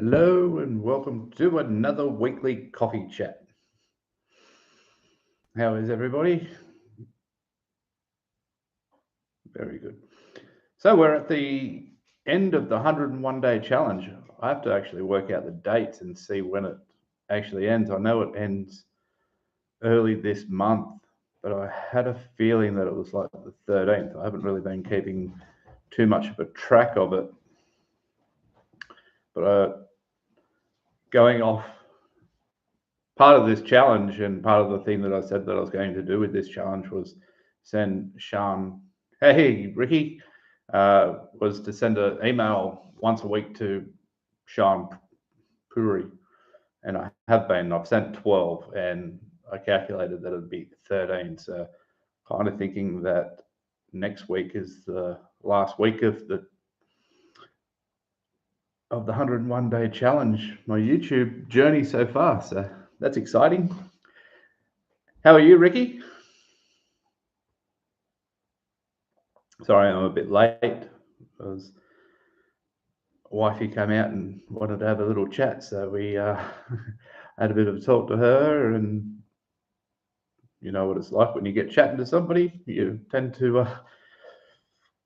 Hello and welcome to another weekly coffee chat. How is everybody? Very good. So we're at the end of the 101-day challenge. I have to actually work out the dates and see when it actually ends. I know it ends early this month, but I had a feeling that it was like the 13th. I haven't really been keeping too much of a track of it. But going off part of this challenge and part of the thing that I said that I was going to do with this challenge was send Sean, hey, Ricky, was to send an email once a week to Sean Puri. And I've sent 12 and I calculated that it'd be 13. So kind of thinking that next week is the last week of the 101-day challenge, my YouTube journey so far. So that's exciting. How are you, Ricky? Sorry, I'm a bit late. Because wifey came out and wanted to have a little chat, so we had a bit of a talk to her. And you know what it's like when you get chatting to somebody, you tend to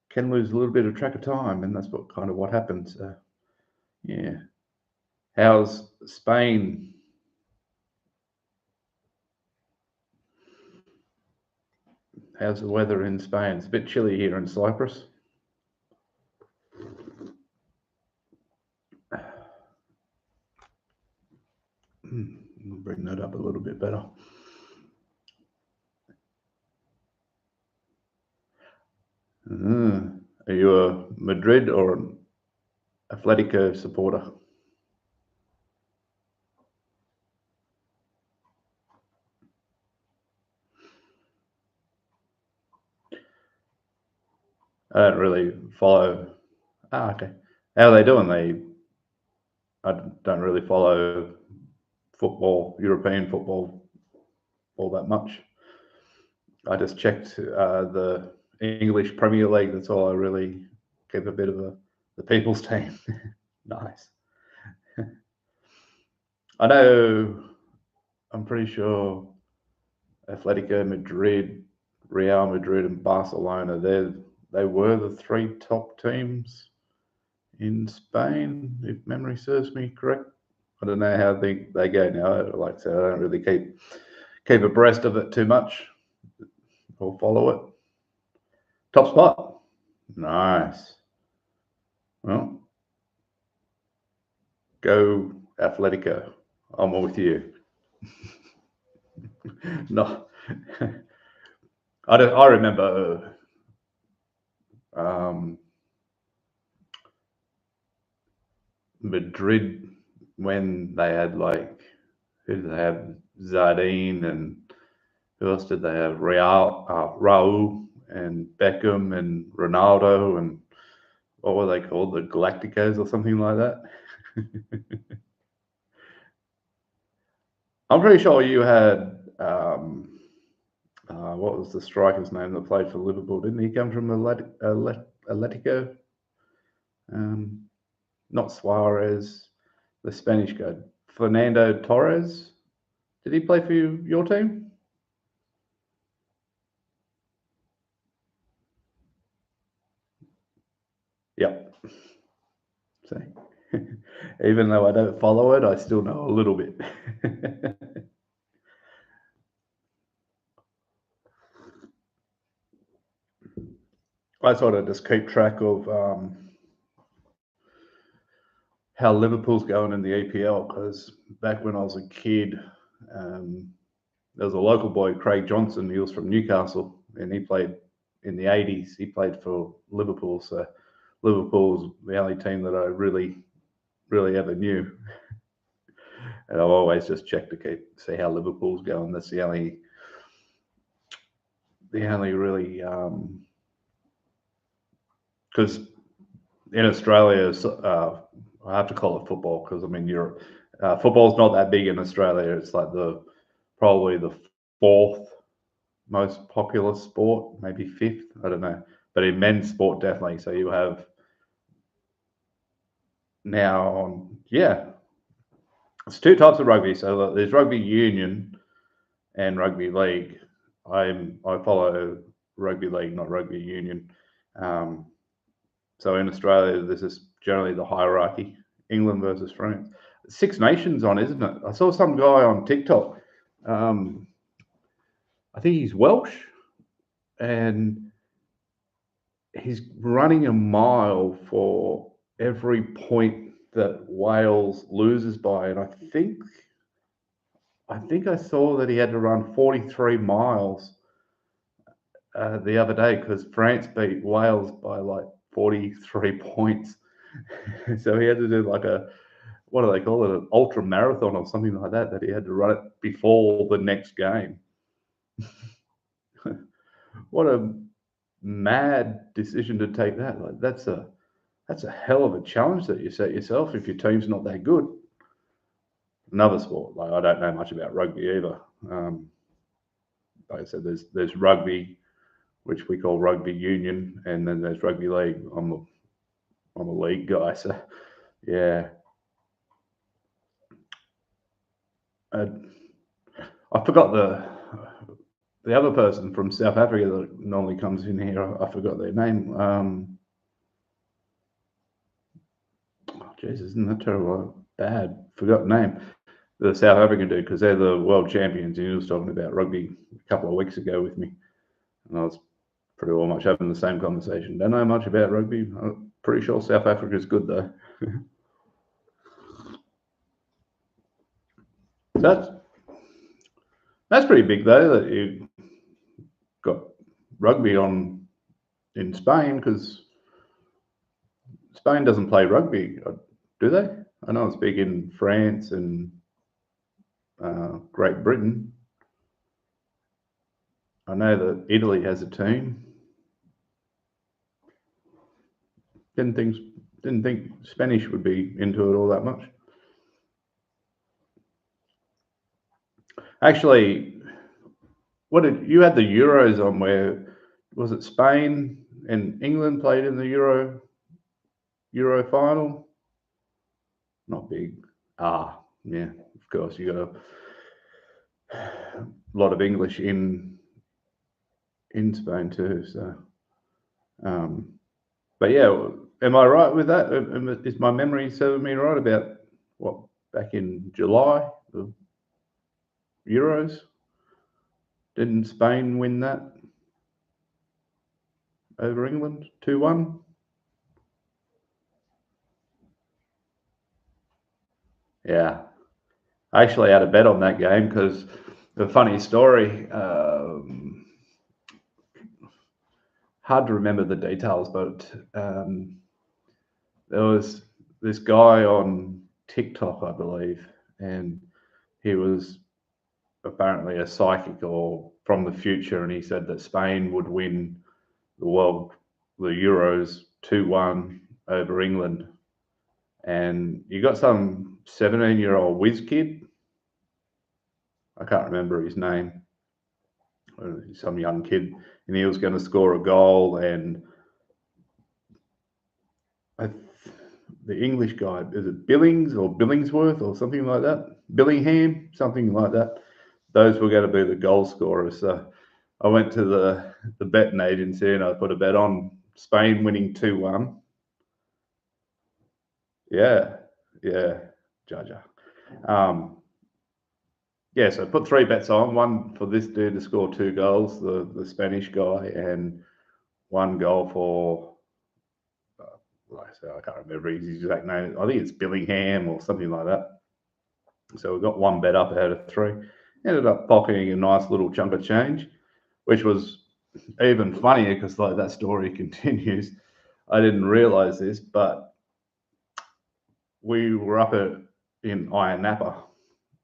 can lose a little bit of track of time, and that's what happens. Yeah. How's Spain? How's the weather in Spain? It's a bit chilly here in Cyprus. I'll bring that up a little bit better. Are you a Madrid or an Atletico supporter? I don't really follow. Okay. How are they doing? I don't really follow football, European football, all that much. I just checked the English Premier League. That's all I really keep a bit of the people's team. Nice. I know. I'm pretty sure Atletico Madrid, Real Madrid, and Barcelona. They were the three top teams in Spain, if memory serves me correct. I don't know how they go now. Like I said, I don't really keep abreast of it too much or follow it. Top spot. Nice. Well, go Atletico. I'm with you. No, I remember Madrid when they had who did they have? Zardine, and who else did they have? Raul and Beckham and Ronaldo, and what were they called? The Galacticos or something like that. I'm pretty sure you had what was the striker's name that played for Liverpool? Didn't he come from Atletico? Not Suarez, the Spanish guy, Fernando Torres. Did he play for your team? Yep. So, even though I don't follow it, I still know a little bit. I sort of just keep track of how Liverpool's going in the EPL, because back when I was a kid, there was a local boy, Craig Johnson. He was from Newcastle, and he played in the 80s. He played for Liverpool, so Liverpool was the only team that I really ever knew. And I've always just checked to see how Liverpool's going. That's the only really because in Australia, I have to call it football because I'm in Europe. Football's not that big in Australia. It's like probably the fourth most popular sport, maybe fifth. I don't know, but in men's sport definitely. So you have Now, yeah, it's two types of rugby. So there's rugby union and rugby league. I follow rugby league, not rugby union. Um, so in Australia, this is generally the hierarchy: England versus France. Six Nations on, isn't it? I saw some guy on TikTok. Um, I think he's Welsh, and he's running a mile for every point that Wales loses by, and I think I saw that he had to run 43 miles the other day because France beat Wales by like 43 points. So he had to do like what do they call it, an ultra marathon or something like that, that he had to run it before the next game. What a mad decision to take that. Like that's a hell of a challenge that you set yourself if your team's not that good. Another sport, like I don't know much about rugby either. Like I said, there's rugby, which we call rugby union, and then there's rugby league. I'm a league guy, so yeah. Uh, I forgot the other person from South Africa that normally comes in here. I forgot their name. Oh, Jesus, isn't that terrible? Bad, forgot name. The South African dude, because they're the world champions. And he was talking about rugby a couple of weeks ago with me, and I was pretty well much having the same conversation. Don't know much about rugby. I'm pretty sure South Africa's good though. that's that's pretty big though that you got rugby on in Spain, because Spain doesn't play rugby, do they? I know it's big in France and Great Britain. I know that Italy has a team. Didn't think didn't think Spanish would be into it all that much. Actually, what did you had the Euros on? Where was it? Spain and England played in the Euro final. Not big. Yeah, of course you got a lot of English in Spain too. So, um, but yeah, am I right with that? Is my memory serving me right about what back in July the Euros? Didn't Spain win that over England 2-1? Yeah, I actually had a bet on that game because the funny story. Hard to remember the details, but there was this guy on TikTok, I believe, and he was apparently a psychic or from the future, and he said that Spain would win the Euros 2-1 over England. And you got some 17-year-old whiz kid, I can't remember his name, some young kid, and he was going to score a goal, and I, the English guy, is it Billings or Billingsworth or something like that? Billingham, something like that. Those were going to be the goal scorers. So I went to the betting agency and I put a bet on Spain winning 2-1. Yeah, yeah, Jaja. Yeah, so I put three bets on, one for this dude to score two goals, the Spanish guy, and one goal for, like I said, I can't remember his exact name. I think it's Billingham or something like that. So we got one bet up out of three. Ended up pocketing a nice little chunk of change, which was even funnier because like that story continues. I didn't realize this, but we were in Iron Napa.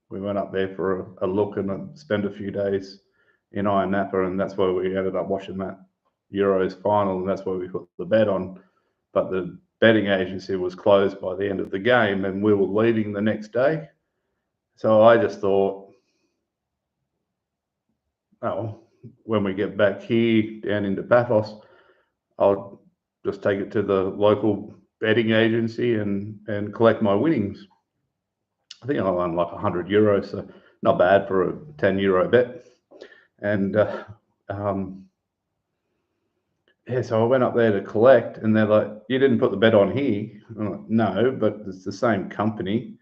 We went up there for a look and spent a few days in Iron Napa, and that's where we ended up watching that Euros final, and that's where we put the bet on. But the betting agency was closed by the end of the game, and we were leaving the next day. So I just thought, oh, when we get back here down into Paphos, I'll just take it to the local betting agency and collect my winnings. I think I won like €100, so not bad for a €10 bet. And yeah, so I went up there to collect, and they're like, "You didn't put the bet on here." I'm like, "No, but it's the same company.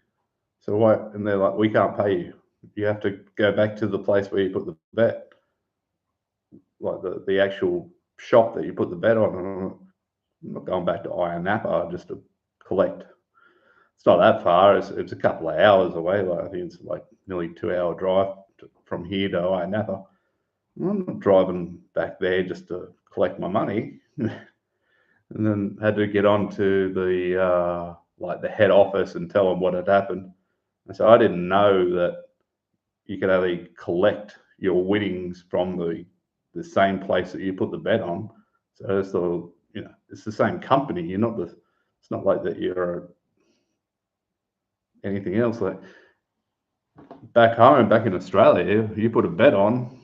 So why?" And they're like, "We can't pay you. You have to go back to the place where you put the bet, like the actual shop that you put the bet on." And I'm not going back to Iron Napa just to collect. It's not that far. It's a couple of hours away. Like I think it's like nearly 2 hour drive from here to Iron Napa. I'm not driving back there just to collect my money. And then had to get on to the like the head office and tell them what had happened. And so I didn't know that you could only collect your winnings from the same place that you put the bet on. So it's it's the same company. You're not it's not like that you're anything else. Like back home, back in Australia, you put a bet on,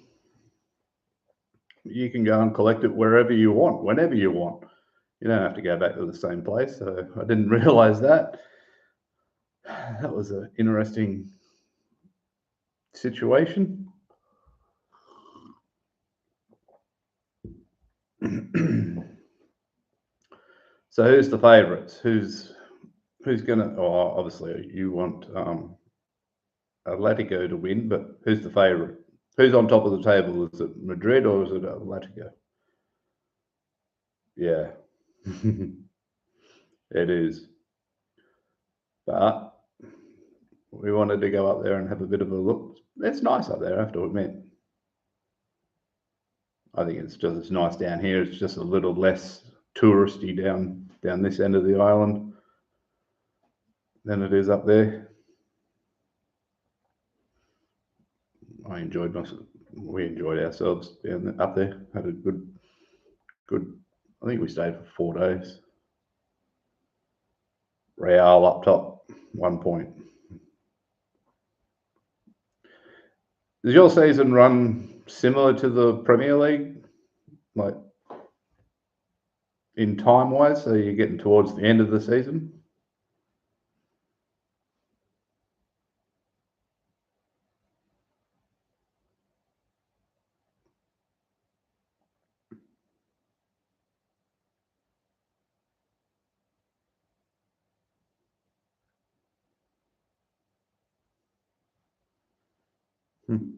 you can go and collect it wherever you want, whenever you want. You don't have to go back to the same place. So I didn't realize that. That was an interesting situation. So who's the favourites? Who's gonna? Oh, obviously you want Atletico to win, but who's the favourite? Who's on top of the table? Is it Madrid or is it Atletico? Yeah, it is. But we wanted to go up there and have a bit of a look. It's nice up there, I have to admit. I think it's nice down here. It's just a little less touristy down this end of the island than it is up there. I enjoyed myself. We enjoyed ourselves up there. Had a good. I think we stayed for 4 days. Real up top, 1 point. Does your season run similar to the Premier League, like in time wise? So you're getting towards the end of the season. Hmm.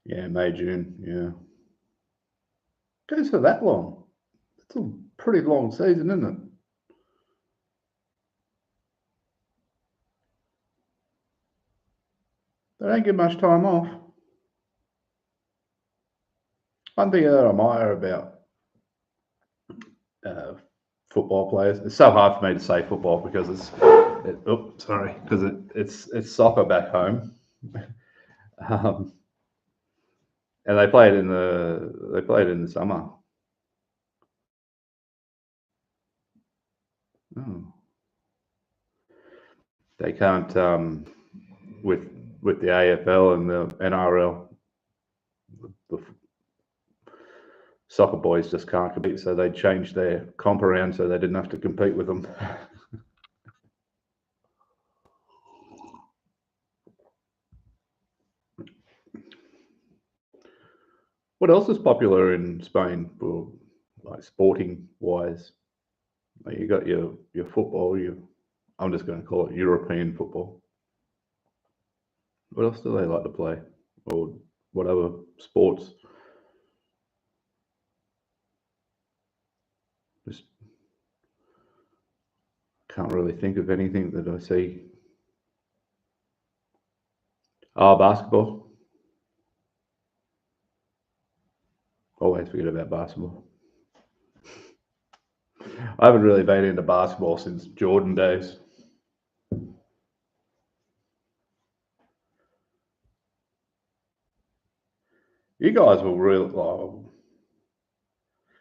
Yeah, May, June. Yeah, goes for that long. It's a pretty long season, isn't it? They don't get much time off. One thing that I admire about uh, football players. It's so hard for me to say football because it's soccer back home, um, and they play it in the summer. Oh, they can't with the AFL and the NRL. The soccer boys just can't compete, so they changed their comp around so they didn't have to compete with them. What else is popular in Spain for like sporting wise? Like you got your football. I'm just going to call it European football. What else do they like to play, or what other sports? Just can't really think of anything that I see. Oh, basketball. Always forget about basketball. I haven't really been into basketball since Jordan days. You guys will really.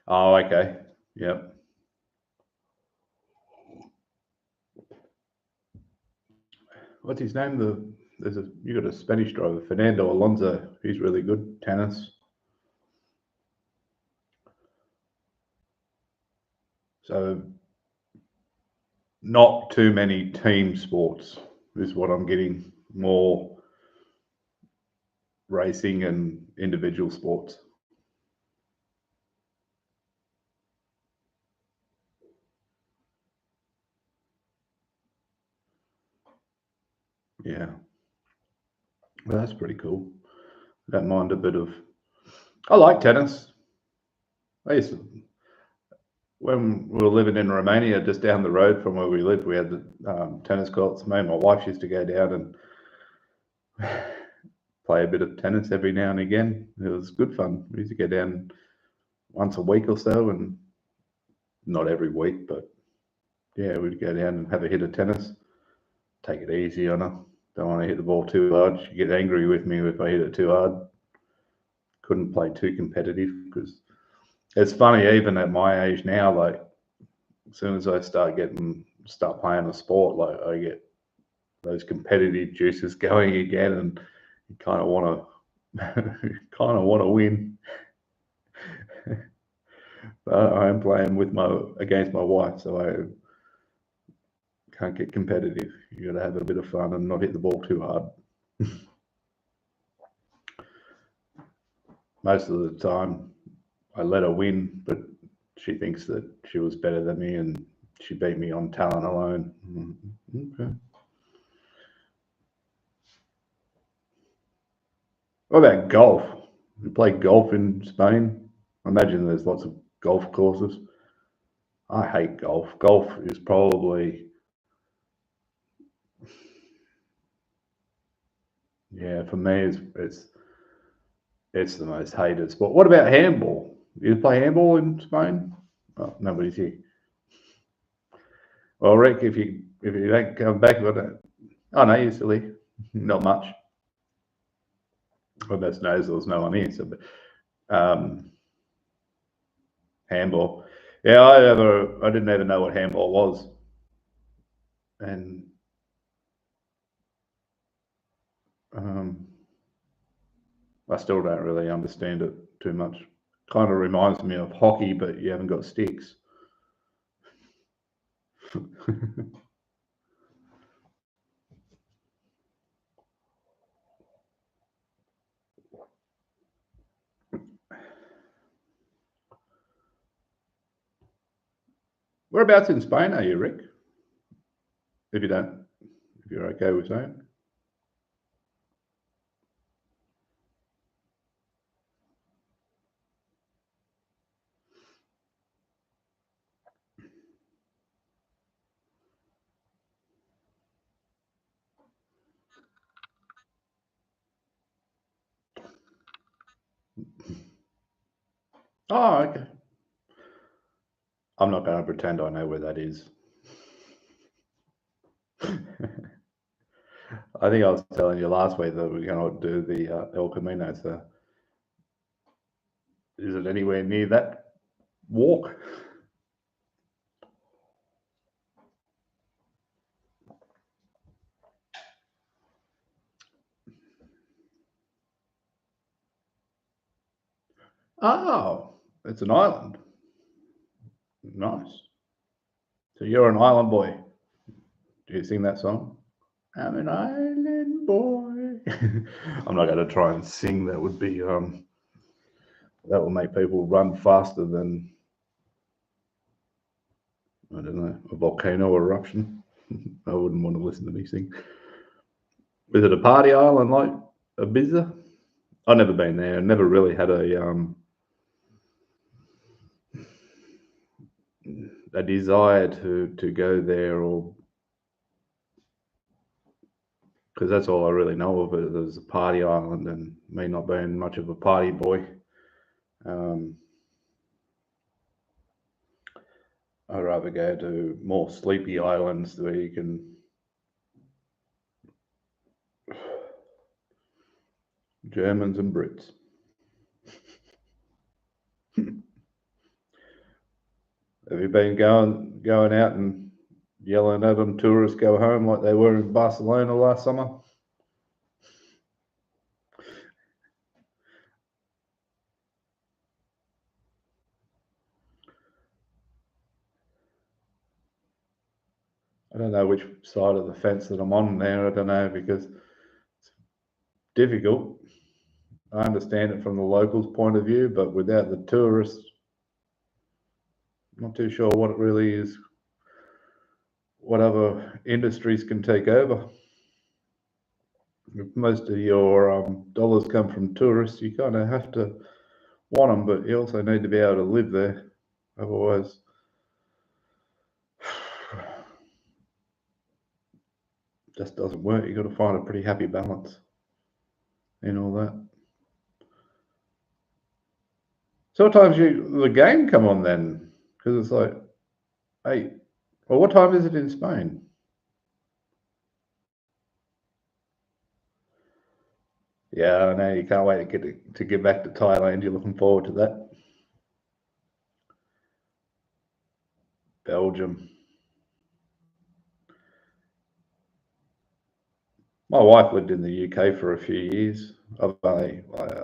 Oh, okay. Yep. What's his name? You got a Spanish driver, Fernando Alonso. He's really good tennis. So not too many team sports is what I'm getting. More racing and individual sports. Yeah, well, that's pretty cool. Don't mind a bit of. I like tennis. I used to, when we were living in Romania, just down the road from where we lived, we had the tennis courts. Me and my wife used to go down and play a bit of tennis every now and again. It was good fun. We used to go down once a week or so, and not every week, but yeah, we'd go down and have a hit of tennis. Take it easy on her. Don't want to hit the ball too hard. She'd get angry with me if I hit it too hard. Couldn't play too competitive because it's funny, even at my age now, like as soon as I start playing a sport, like I get those competitive juices going again, and you kind of want to win. But I am playing against my wife, so I can't get competitive. You got to have a bit of fun and not hit the ball too hard. Most of the time, I let her win, but she thinks that she was better than me and she beat me on talent alone. Okay. What about golf? You play golf in Spain? I imagine there's lots of golf courses. I hate golf. Golf is probably, yeah, for me, it's the most hated sport. What about handball? You play handball in Spain? Oh, nobody's here. Well, Rick, if you don't come back, oh no, you're still here. Not much. Well, that's knows there was no one here. So, but, handball. Yeah, I didn't even know what handball was, and um, I still don't really understand it too much. Kind of reminds me of hockey, but you haven't got sticks. Whereabouts in Spain are you, Rick? If you don't, if you're okay with saying. Oh, okay. I'm not going to pretend I know where that is. I think I was telling you last week that we're going to do the El Camino. So, is it anywhere near that walk? Oh, it's an island. Nice. So you're an island boy. Do you sing that song? I'm an island boy. I'm not going to try and sing. That would be that will make people run faster than, I don't know, a volcano eruption. I wouldn't want to listen to me sing. Is it a party island like Ibiza? I've never been there. Never really had a desire to go there, or because that's all I really know of it. There's a party island, and me not being much of a party boy. Um, I'd rather go to more sleepy islands where you can Germans and Brits. Have you been going out and yelling at them tourists go home like they were in Barcelona last summer? I don't know which side of the fence that I'm on there. I don't know, because it's difficult. I understand it from the locals' point of view, but without the tourists, I'm not too sure what it really is, what other industries can take over. If most of your dollars come from tourists, you kind of have to want them, but you also need to be able to live there. Otherwise, it just doesn't work. You've got to find a pretty happy balance in all that. So what time's the game come on then? Because it's like, hey, well, what time is it in Spain? Yeah, I know you can't wait to get back to Thailand. You're looking forward to that. Belgium. My wife lived in the UK for a few years. I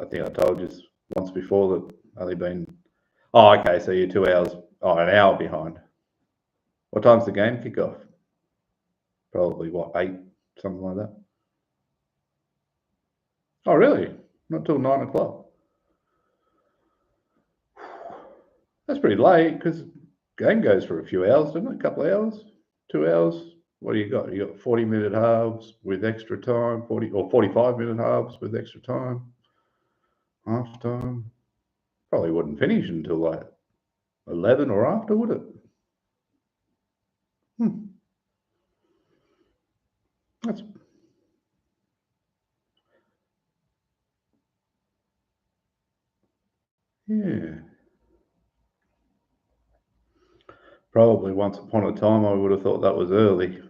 think I told you once before that only been. Oh, okay. So you're 2 hours. Oh, an hour behind. What time's the game kick off? Probably what, 8, something like that. Oh, really? Not till 9 o'clock. That's pretty late because game goes for a few hours, doesn't it? A couple of hours, 2 hours. What do you got? You got 40-minute halves with extra time, 45-minute halves with extra time, half time. Probably wouldn't finish until like 11 or after, would it? Hmm. That's yeah. Probably once upon a time I would have thought that was early.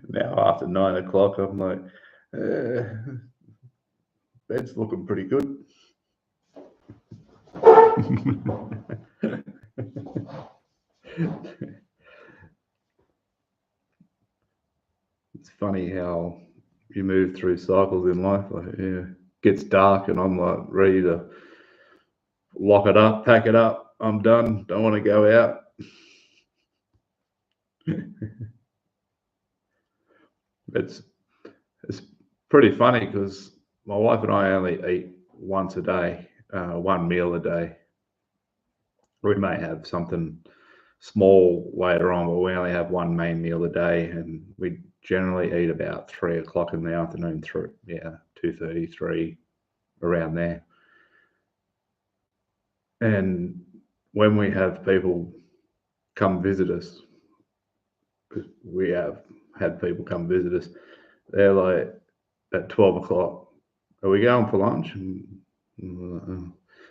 Now after 9 o'clock, I'm like, bed's looking pretty good. It's funny how you move through cycles in life. Like, yeah, gets dark and I'm like ready to lock it up, pack it up. I'm done. Don't want to go out. It's it's pretty funny because my wife and I only eat once a day, one meal a day. We may have something small later on, but we only have one main meal a day, and we generally eat about 3 o'clock in the afternoon through, 2:30, 3, around there. And when we have people come visit us, because we have had people come visit us, they're like at 12 o'clock, are we going for lunch? And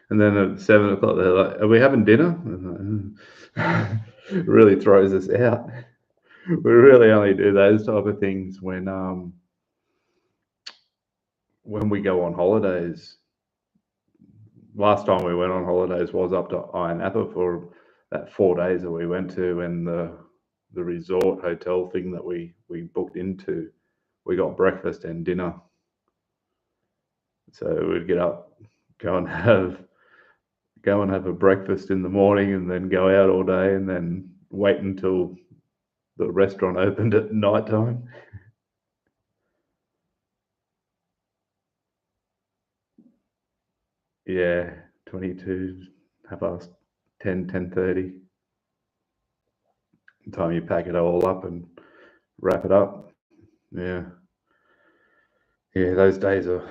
then at 7 o'clock, they're like, are we having dinner? It really throws us out. We really only do those type of things when we go on holidays. Last time we went on holidays was up to Ayia Napa for that 4 days that we went to, and the resort hotel thing that we booked into, we got breakfast and dinner. So we'd get up, go and have a breakfast in the morning, and then go out all day, and then wait until the restaurant opened at night time. Yeah, 22, half past 10, 10:30. Time you pack it all up and wrap it up. Yeah, yeah. Those days are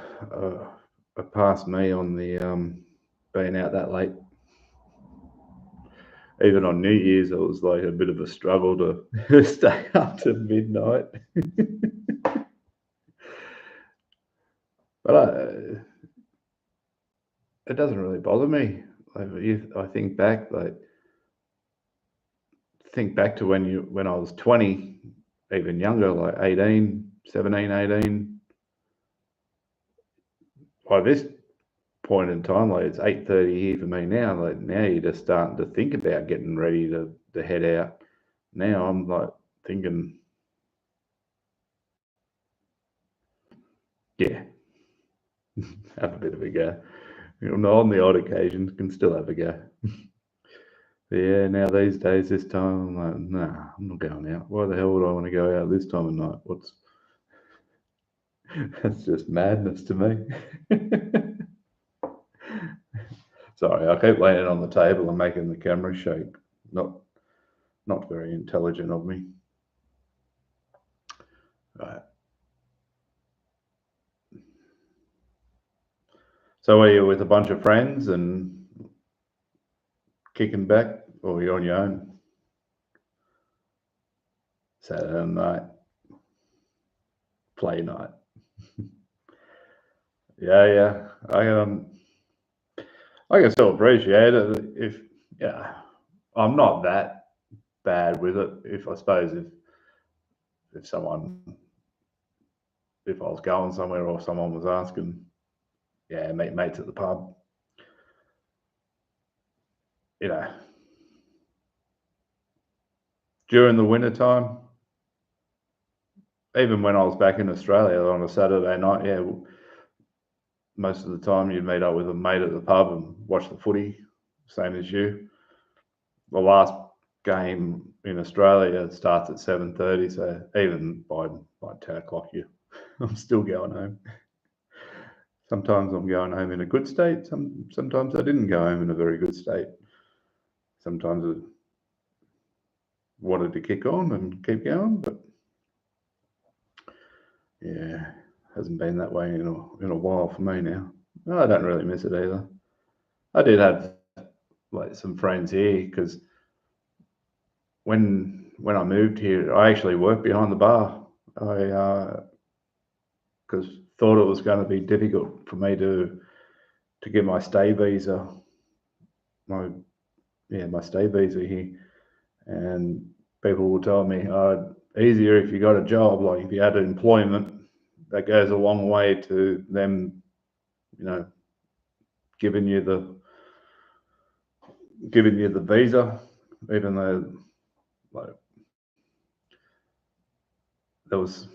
past me on the being out that late. Even on New Year's, it was like a bit of a struggle to stay up to midnight. But it doesn't really bother me. Like, I think back to when I was 20, even younger, like 18, 17, 18. By this point in time, like it's 8:30 here for me now. Like now you're just starting to think about getting ready to head out. Now I'm like thinking, yeah, have a bit of a go. On the odd occasion, can still have a go. Yeah, now these days, this time, I'm like, nah, I'm not going out. Why the hell would I want to go out this time of night? That's just madness to me. Sorry, I keep laying on the table and making the camera shake. Not not very intelligent of me. Right. So are you with a bunch of friends and kicking back, or you're on your own? Saturday night, play night. Yeah, yeah. I can still appreciate it if yeah. I'm not that bad with it. If I suppose if someone if I was going somewhere or someone was asking, yeah, meet mates at the pub, you know, during the winter time, even when I was back in Australia on a Saturday night, yeah, most of the time you'd meet up with a mate at the pub and watch the footy, same as you. The last game in Australia starts at 7:30, so even by 10 o'clock, I'm still going home. Sometimes I'm going home in a good state. Sometimes I didn't go home in a very good state. Sometimes I wanted to kick on and keep going, but yeah, hasn't been that way in a while for me now. I don't really miss it either. I did have like some friends here because when I moved here, I actually worked behind the bar. I because thought it was going to be difficult for me to get my stay visa, my my stay visa here, and people will tell me, easier if you got a job, like if you had employment, that goes a long way to them, you know, giving you the visa, even though like there was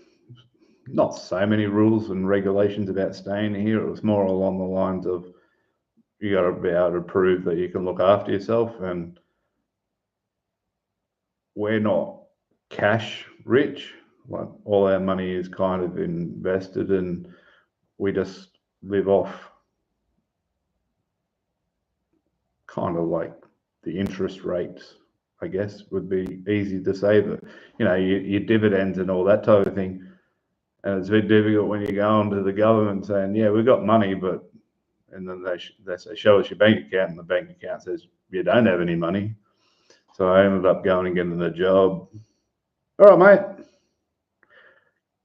not so many rules and regulations about staying here. It was more along the lines of you got to be able to prove that you can look after yourself, and we're not cash rich. Like all our money is kind of invested, and we just live off kind of like the interest rates. I guess would be easy to say, but your dividends and all that type of thing. And it's a bit difficult when you go into the government saying, "Yeah, we've got money," but and then they say, "Show us your bank account," and the bank account says you don't have any money. So I ended up going and getting a job. All right, mate.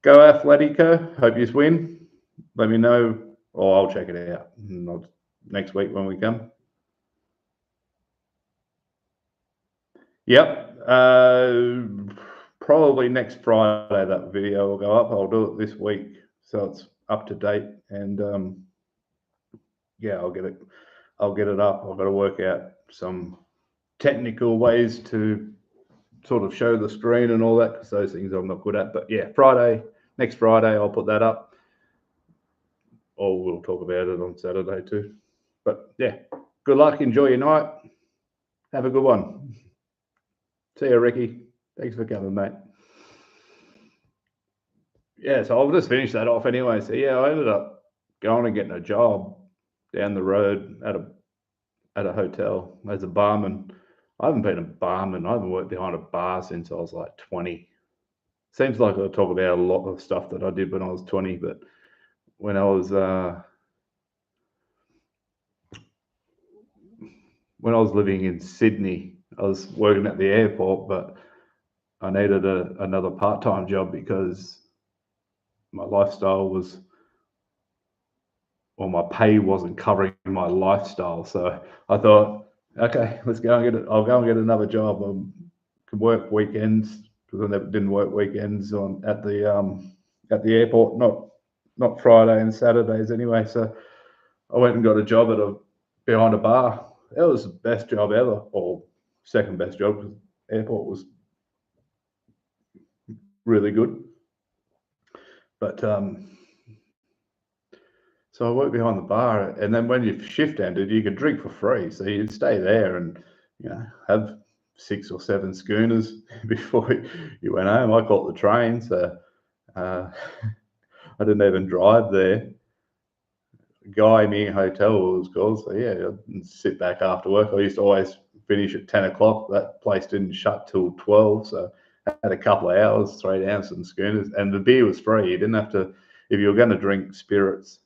Go Athletico. Hope you win. Let me know, or I'll check it out next week when we come. Yep. Probably next Friday that video will go up. I'll do it this week, so it's up to date. And yeah, I'll get it. I'll get it up. I've got to work out some technical ways to sort of show the screen and all that, because those things I'm not good at. But yeah, next Friday, I'll put that up, or we'll talk about it on Saturday too. But yeah, good luck. Enjoy your night. Have a good one. See you, Ricky. Thanks for coming, mate. Yeah, so I'll just finish that off anyway. So yeah, I ended up going and getting a job down the road at a hotel as a barman. I haven't been a barman. I haven't worked behind a bar since I was like 20. Seems like I talk about a lot of stuff that I did when I was 20, but when I was living in Sydney, I was working at the airport, but I needed another part-time job because my lifestyle was, or my pay wasn't covering my lifestyle. So I thought, okay, let's go and get it. I'll go and get another job. I can work weekends because I never didn't work weekends at the airport, not Friday and Saturdays anyway. So I went and got a job behind a bar. It was the best job ever, or second best job, because the airport was really good. But so I worked behind the bar, and then when your shift ended, you could drink for free. So you'd stay there, and have 6 or 7 schooners before you went home. I caught the train, so I didn't even drive there. Guy near hotel was called, so yeah, I'd sit back after work. I used to always finish at 10 o'clock. That place didn't shut till 12, so I had a couple of hours, throw down some schooners, and the beer was free. You didn't have to, if you were going to drink spirits,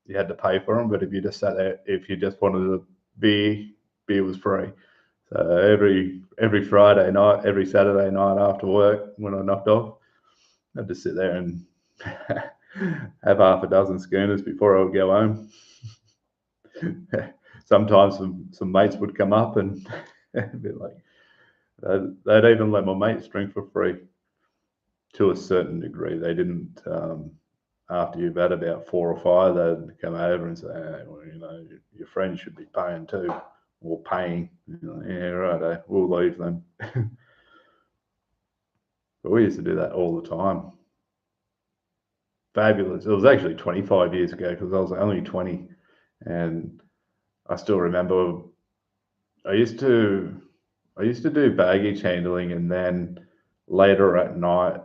you had to pay for them. But if you just sat there, if you just wanted a beer was free. So every Friday night, every Saturday night after work, when I knocked off, I'd just sit there and have half a dozen schooners before I would go home. Sometimes some mates would come up and be like, they'd even let my mates drink for free to a certain degree. They didn't. After you've had about 4 or 5, they'd come over and say, well, your friends should be paying too, or paying. Yeah, right. We'll leave them. But we used to do that all the time. Fabulous. It was actually 25 years ago because I was only 20, and I still remember I used to do baggage handling, and then later at night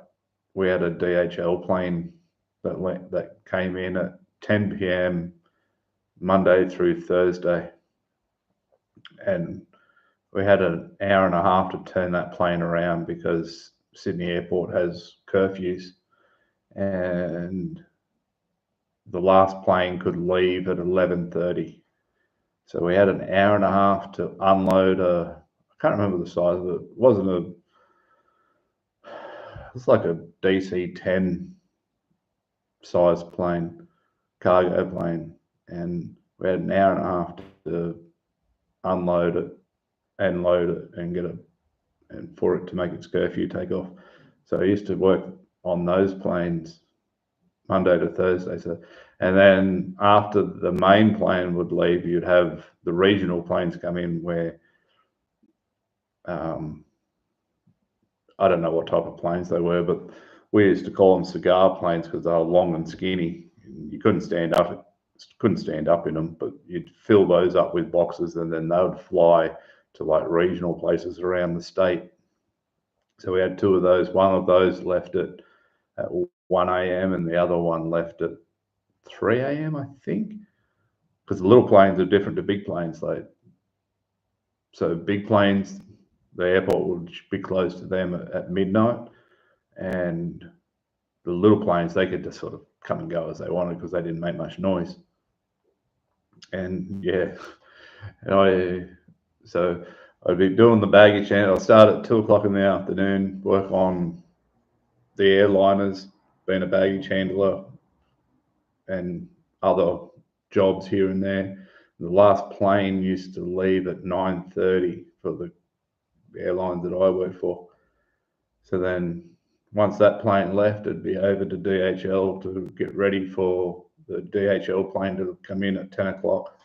we had a DHL plane that came in at 10 p.m. Monday through Thursday, and we had an hour and a half to turn that plane around because Sydney Airport has curfews, and the last plane could leave at 11:30. So we had an hour and a half to unload I can't remember the size of it. It wasn't it's like a DC-10 size plane, cargo plane, and we had an hour and a half to unload it and load it and get it, and for it to make its curfew take off. So I used to work on those planes Monday to Thursday. So, and then after the main plane would leave, you'd have the regional planes come in where I don't know what type of planes they were, but we used to call them cigar planes because they were long and skinny. You couldn't stand up in them, but you'd fill those up with boxes, and then they would fly to like regional places around the state. So we had 2 of those. One of those left at 1 a.m. and the other one left at 3 a.m. I think, because the little planes are different to big planes. So big planes, the airport would be closed to them at midnight, and the little planes, they could just sort of come and go as they wanted because they didn't make much noise. And yeah, so I'd be doing the baggage handling. I'll start at 2 o'clock in the afternoon, work on the airliners, being a baggage handler, and other jobs here and there. The last plane used to leave at 9:30 for the airlines that I worked for. So then once that plane left, it'd be over to DHL to get ready for the DHL plane to come in at 10 o'clock.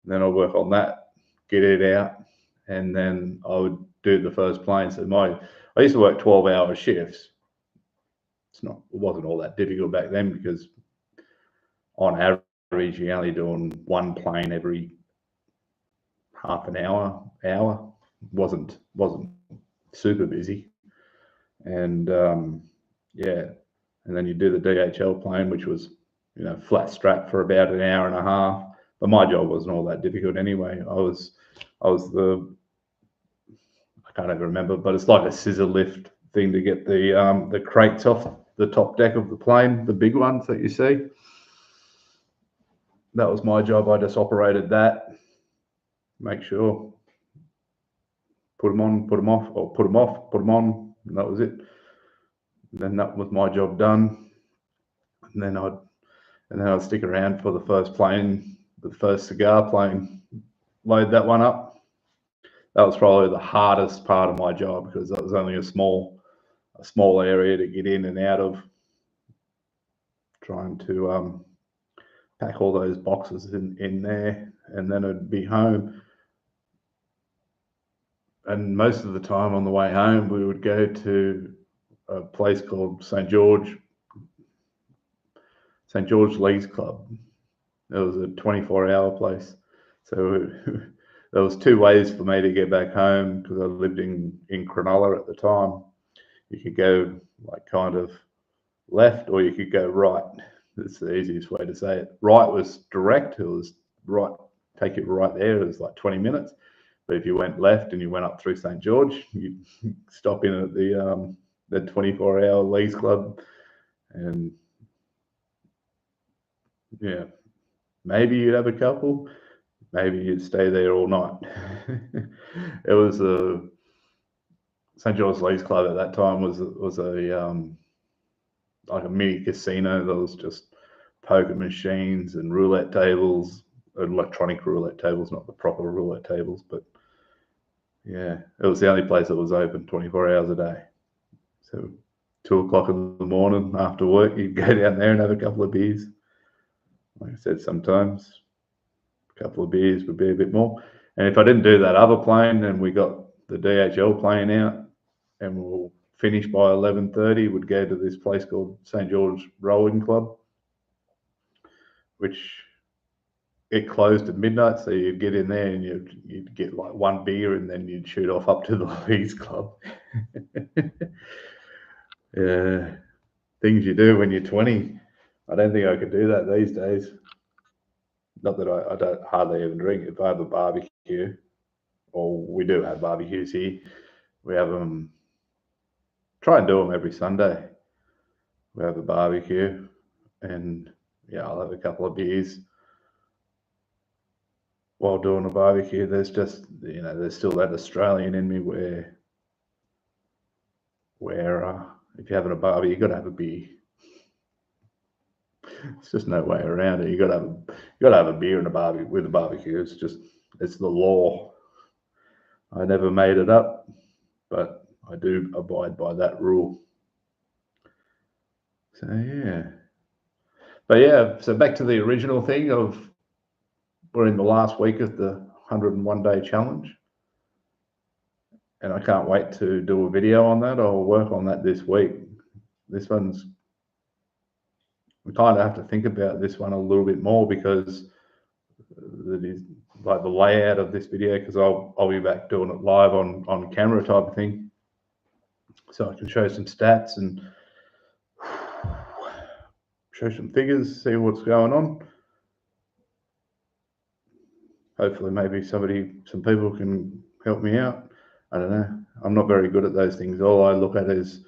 And then I'd work on that, get it out, and then I would do the first plane. So I used to work 12-hour shifts. It wasn't all that difficult back then because on average you're only doing 1 plane every half an hour. Wasn't super busy. And yeah, and then you do the DHL plane, which was flat strap for about an hour and a half. But my job wasn't all that difficult anyway. I was I can't even remember, but it's like a scissor lift thing to get the crates off the top deck of the plane, the big ones that you see. That was my job. I just operated that, make sure, put them on, put them off, or put them off, put them on, and that was it. And then that was my job done. And then I'd stick around for the first plane, the first cigar plane, load that one up. That was probably the hardest part of my job because that was only a small area to get in and out of, trying to pack all those boxes in there, and then I'd be home. And most of the time on the way home, we would go to a place called St. George Leagues Club. It was a 24-hour place. So there was two ways for me to get back home because I lived in Cronulla at the time. You could go like kind of left, or you could go right. That's the easiest way to say it. Right was direct. It was right, take it right there. It was like 20 minutes. But if you went left and you went up through St. George, you'd stop in at the 24-hour Leagues Club, and yeah, maybe you'd have a couple, maybe you'd stay there all night. It was a St. George Leagues Club at that time was a like a mini casino. There was just poker machines and roulette tables, electronic roulette tables, not the proper roulette tables, but yeah, it was the only place that was open 24 hours a day. So 2 o'clock in the morning after work, you'd go down there and have a couple of beers. Like I said, sometimes a couple of beers would be a bit more. And if I didn't do that other playing and we got the DHL playing out and we'll finish by 11:30, we'd go to this place called St. George Rowing Club, which it closed at midnight. So you'd get in there and you'd get like one beer and then you'd shoot off up to the Leagues Club. Yeah, things you do when you're 20. I don't think I could do that these days. Not that I don't hardly even drink. If I have a barbecue, or we do have barbecues here, we have them, try and do them every Sunday. We have a barbecue, and yeah, I'll have a couple of beers while doing a barbecue. There's just, there's still that Australian in me where if you're having a barbie, you got to have a beer. It's just no way around it. You got to have a beer and a barbecue with a barbecue. It's the law. I never made it up, but I do abide by that rule. So yeah. But yeah, so back to the original thing of we're in the last week of the 101-day challenge. And I can't wait to do a video on that. I'll work on that this week. This one's, we kind of have to think about this one a little bit more because that is like the layout of this video, because I'll be back doing it live on camera type of thing. So I can show some stats and show some figures, see what's going on. Hopefully maybe some people can help me out. I don't know. I'm not very good at those things. All I look at is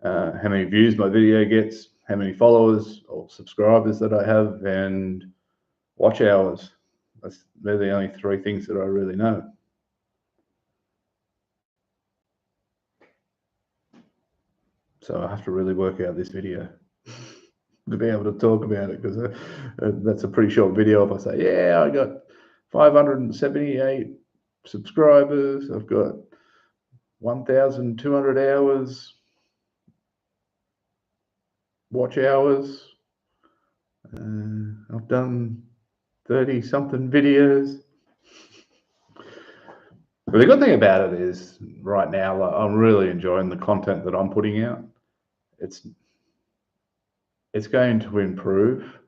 how many views my video gets, how many followers or subscribers that I have, and watch hours. They're the only three things that I really know. So I have to really work out this video to be able to talk about it, because that's a pretty short video. If I say, yeah, I got 578 subscribers, I've got 1,200 hours, watch hours, I've done 30 something videos. But the good thing about it is right now, I'm really enjoying the content that I'm putting out. It's going to improve.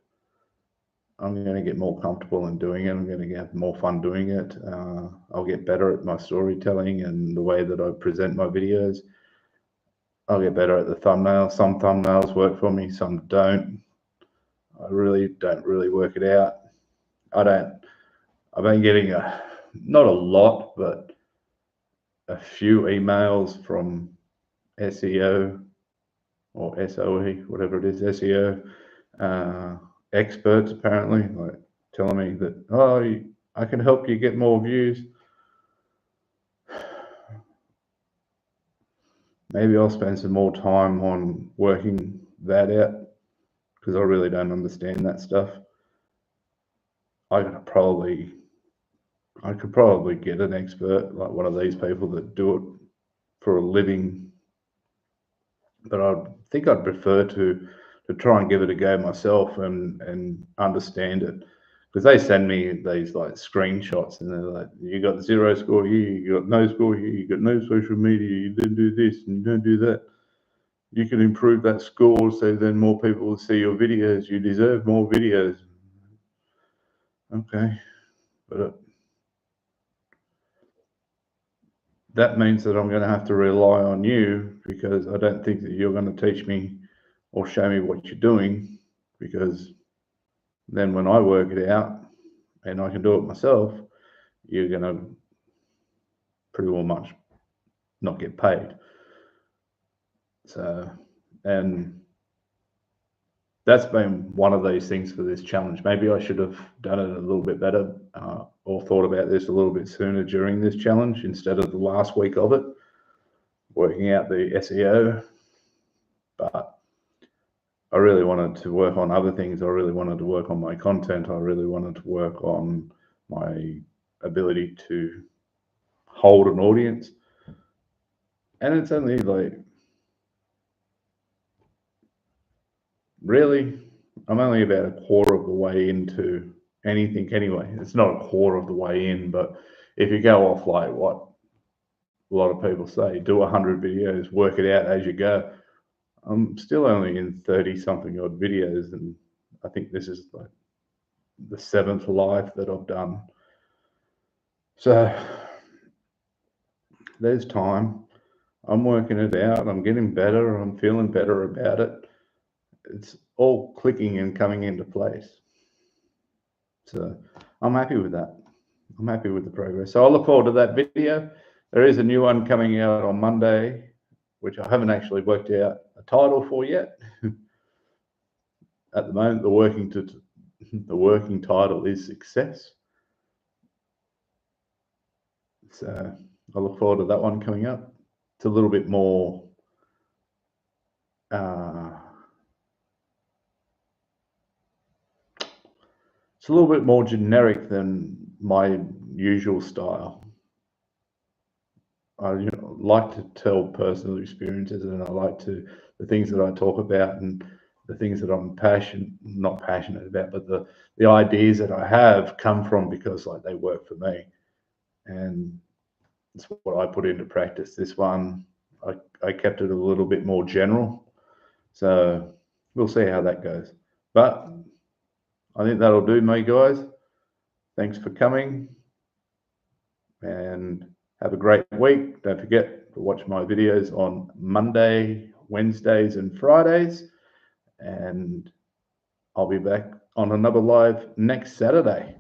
I'm going to get more comfortable in doing it. I'm going to have more fun doing it. I'll get better at my storytelling and the way that I present my videos. I'll get better at the thumbnails. Some thumbnails work for me, some don't. I really don't work it out. I've been getting not a lot, but a few emails from SEO or SOE, whatever it is, SEO experts apparently, like telling me that, oh, I can help you get more views. Maybe I'll spend some more time on working that out, because I really don't understand that stuff. I could probably get an expert, like one of these people that do it for a living, but I think I'd prefer to try and give it a go myself and understand it, because they send me these like screenshots and they're like, you got 0 score here, you got no score here, you got no social media, you didn't do this and you don't do that. You can improve that score so then more people will see your videos. You deserve more videos. Okay, but that means that I'm going to have to rely on you, because I don't think that you're going to teach me or show me what you're doing, because then when I work it out and I can do it myself, you're going to pretty well much not get paid. So, and that's been one of these things for this challenge. Maybe I should have done it a little bit better, or thought about this a little bit sooner during this challenge instead of the last week of it, working out the SEO. But I really wanted to work on other things. I really wanted to work on my content. I really wanted to work on my ability to hold an audience. And it's only like, really, I'm only about a quarter of the way into anything anyway. It's not a quarter of the way in, but if you go off like what a lot of people say, do 100 videos, work it out as you go. I'm still only in 30 something odd videos, and I think this is like the 7th live that I've done. So there's time. I'm working it out. I'm getting better. I'm feeling better about it. It's all clicking and coming into place. So I'm happy with that. I'm happy with the progress. So I look forward to that video. There is a new one coming out on Monday, which I haven't actually worked out a title for yet. At the moment, the working title is Success. So I look forward to that one coming up. It's a little bit more it's a little bit more generic than my usual style. I like to tell personal experiences, and I like to, the things that I talk about and the things that I'm not passionate about, but the ideas that I have come from because like they work for me, and it's what I put into practice. This one, I kept it a little bit more general, so we'll see how that goes. But I think that'll do, me guys. Thanks for coming, and have a great week. Don't forget to watch my videos on Monday, Wednesdays, and Fridays. And I'll be back on another live next Saturday.